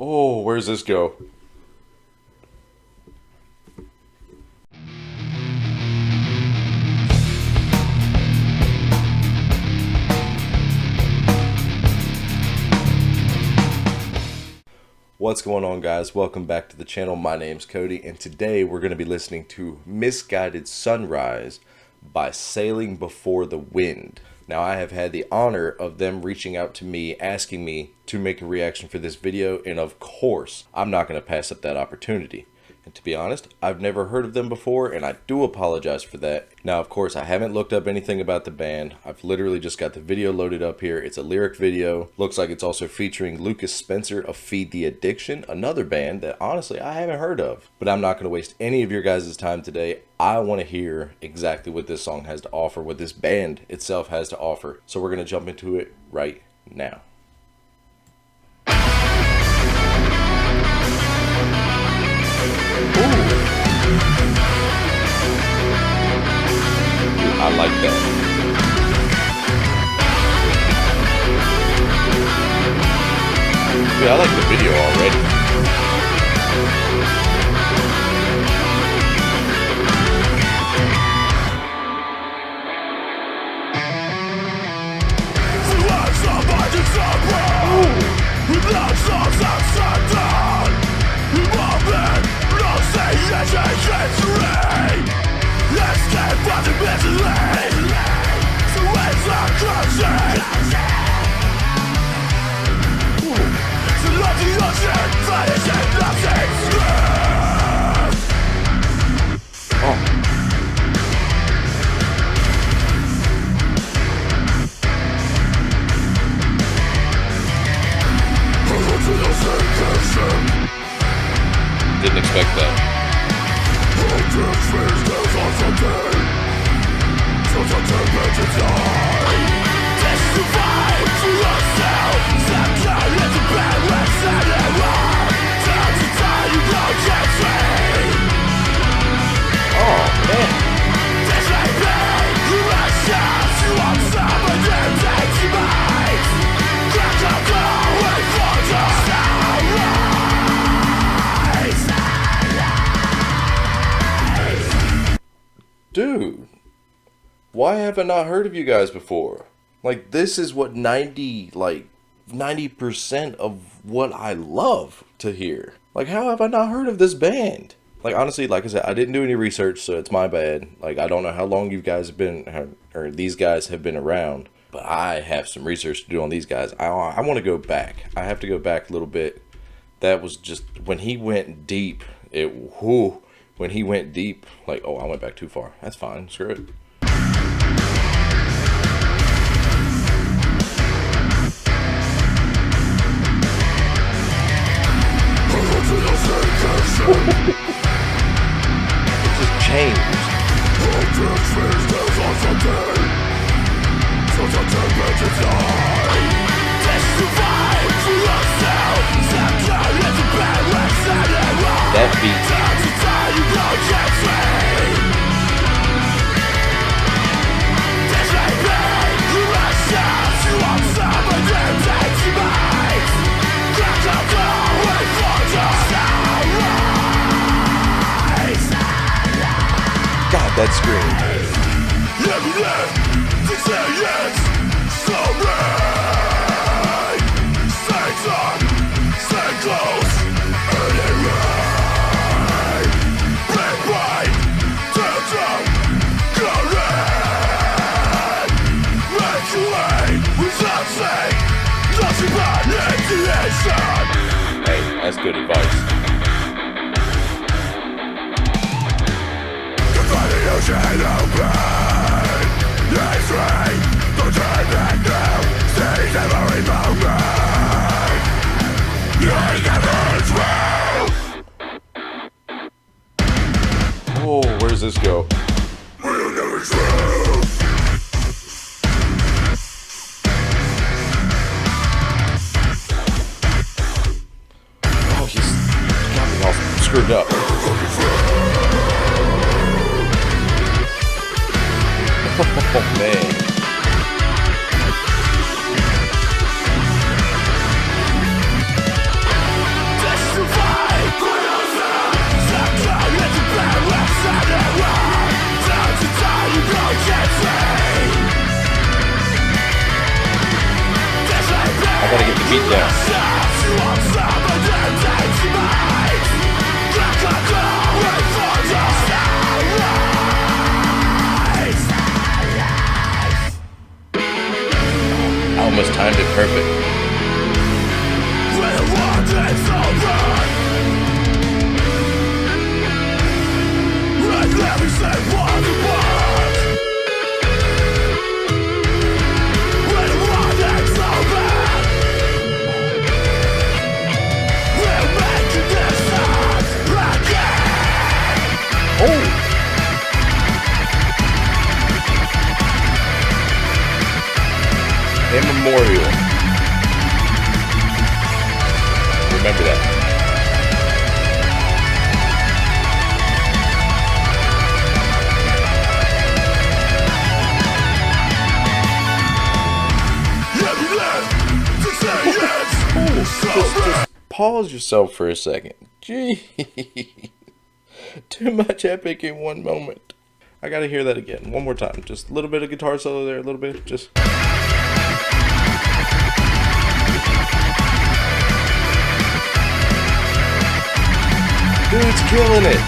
Oh, where's this go? What's going on, guys? Welcome back to the channel. My name's Cody, and today we're going to be listening to Misguided Sunrise by Sailing Before the Wind. Now, I have had the honor of them reaching out to me, asking me to make a reaction for this video, and of course, I'm not going to pass up that opportunity. And to be honest, I've never heard of them before, and I do apologize for that. Now, of course, I haven't looked up anything about the band. I've literally just got the video loaded up here. It's a lyric video. Looks like it's also featuring Lucas Spencer of Feed the Addiction, another band that honestly I haven't heard of. But I'm not going to waste any of your guys' time today. I want to hear exactly what this song has to offer, what this band itself has to offer. So we're going to jump into it right now. I like that. Yeah, I like the video already. Didn't expect that. Oh, man. Dude, why have I not heard of you guys before? Like, this is what 90% of what I love to hear. Like, how have I not heard of this band? Like, honestly, like I said, I didn't do any research, so it's my bad. Like, I don't know how long you guys have been, or these guys have been around, but I have some research to do on these guys. I want to go back. I have to go back a little bit. That was just, when he went deep, when he went deep, like, oh, I went back too far. That's fine. Screw it. It just changed. That beat. God, that scream. Hey, that's good advice. Oh, where's this go? Oh, he's got me all screwed up. Oh, man. beat down. I almost timed it perfect. Immemorial. Remember that. Just pause yourself for a second. Gee. Too much epic in one moment. I gotta hear that again. One more time. Just a little bit of guitar solo there, a little bit. Just. Dude's killing it.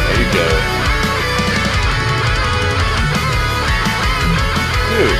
There you go. Dude.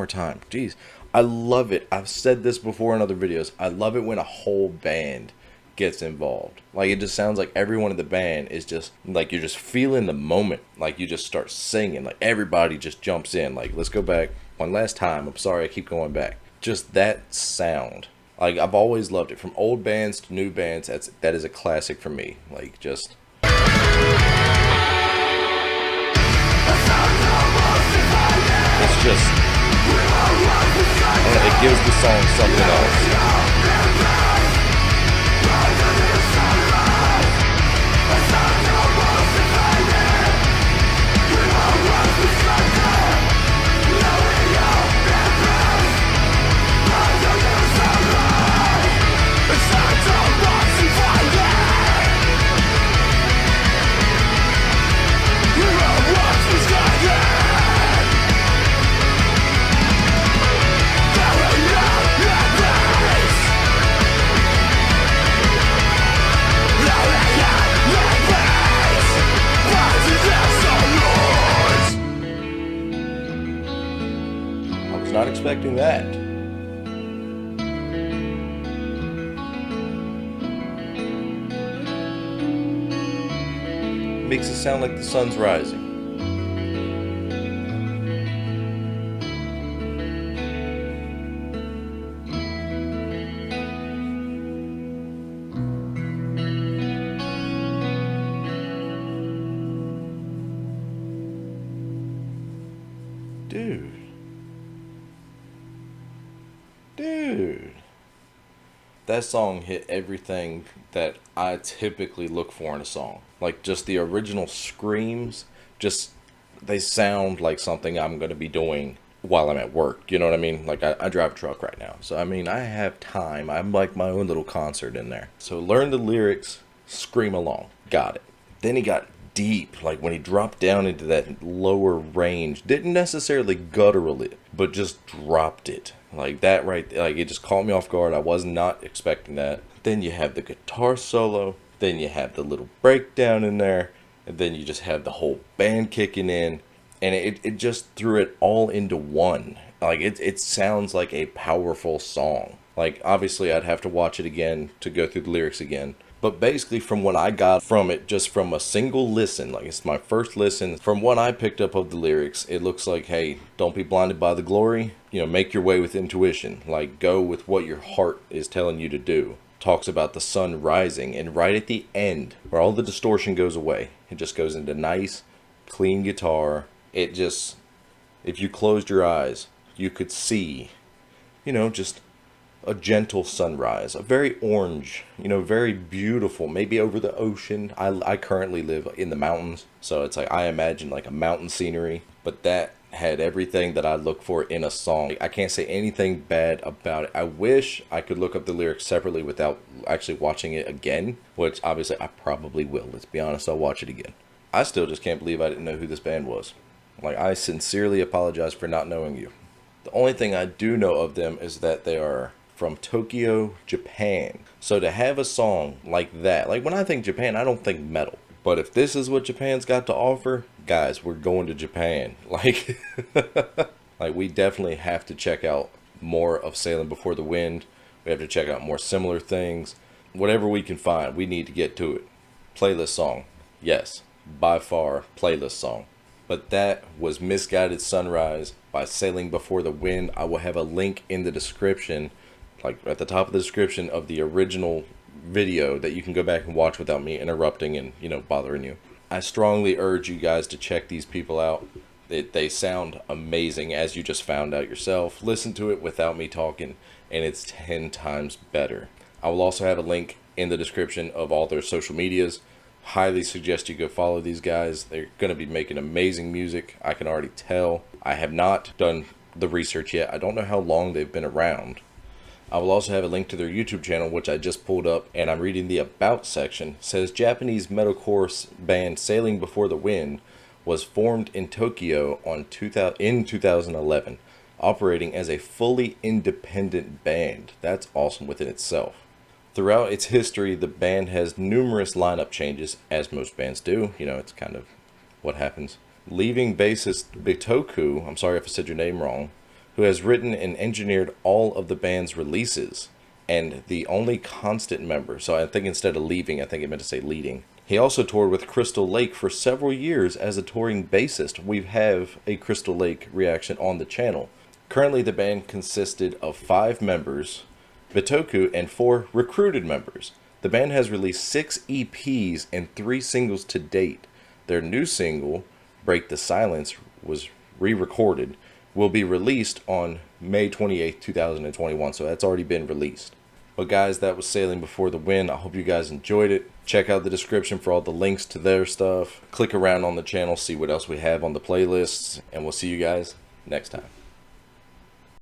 Time. Jeez, I love it. I've said this before in other videos. I love it when a whole band gets involved. Like, it just sounds like everyone in the band is just like, you're just feeling the moment. Like, you just start singing. Like, everybody just jumps in. Like, let's go back one last time. I'm sorry I keep going back. Just that sound. Like, I've always loved it. From old bands to new bands, that is a classic for me. Like, just. It's just. It gives the song something else. Not expecting that. Makes it sound like the sun's rising. Dude, that song hit everything that I typically look for in a song. Like, just the original screams, just, they sound like something I'm going to be doing while I'm at work. You know what I mean? Like, I drive a truck right now. So, I mean, I have time. I'm like my own little concert in there. So, learn the lyrics, scream along. Got it. Then he got deep, like when he dropped down into that lower range. Didn't necessarily guttural it, but just dropped it. Like that right, like it just caught me off guard. I was not expecting that. Then you have the guitar solo. Then you have the little breakdown in there. and then you just have the whole band kicking in, and it just threw it all into one. Like it sounds like a powerful song. Like obviously I'd have to watch it again to go through the lyrics again. But basically from what I got from it, just from a single listen, like it's my first listen, from what I picked up of the lyrics, it looks like, hey, don't be blinded by the glory. You know, make your way with intuition. Like go with what your heart is telling you to do. Talks about the sun rising, and right at the end, where all the distortion goes away, it just goes into nice, clean guitar. It just, if you closed your eyes, you could see, you know, just a gentle sunrise, a very orange, you know, very beautiful, maybe over the ocean. I currently live in the mountains, so it's like I imagine like a mountain scenery, but that had everything that I look for in a song. I can't say anything bad about it. I wish I could look up the lyrics separately without actually watching it again, which obviously I probably will. Let's be honest, I'll watch it again. I still just can't believe I didn't know who this band was. Like, I sincerely apologize for not knowing you. The only thing I do know of them is that they are from Tokyo, Japan. So to have a song like that, like when I think Japan, I don't think metal. But if this is what Japan's got to offer, guys, we're going to Japan. Like, like we definitely have to check out more of Sailing Before the Wind. We have to check out more similar things. Whatever we can find, we need to get to it. Playlist song. Yes, by far, playlist song. But that was Misguided Sunrise by Sailing Before the Wind. I will have a link in the description, like at the top of the description of the original video that you can go back and watch without me interrupting and, you know, bothering you. I strongly urge you guys to check these people out. They sound amazing, as you just found out yourself. Listen to it without me talking, and it's 10 times better. I will also have a link in the description of all their social medias. Highly suggest you go follow these guys. They're going to be making amazing music. I can already tell. I have not done the research yet. I don't know how long they've been around. I will also have a link to their YouTube channel, which I just pulled up, and I'm reading the About section. It says Japanese metalcore band Sailing Before the Wind was formed in Tokyo in 2011, operating as a fully independent band. That's awesome within itself. Throughout its history, the band has numerous lineup changes, as most bands do. You know, it's kind of what happens. Leaving bassist Bitoku, I'm sorry if I said your name wrong, who has written and engineered all of the band's releases, and the only constant member. So I think instead of leaving, I think it meant to say leading. He also toured with Crystal Lake for several years as a touring bassist. We have a Crystal Lake reaction on the channel. Currently, the band consisted of 5 members, Bitoku, and 4 recruited members. The band has released 6 EPs and 3 singles to date. Their new single, Break the Silence, was re-recorded, will be released on May 28th, 2021, so that's already been released. But guys, that was Sailing Before the Wind. I hope you guys enjoyed it. Check out the description for all the links to their stuff. Click around on the channel, see what else we have on the playlists, and we'll see you guys next time.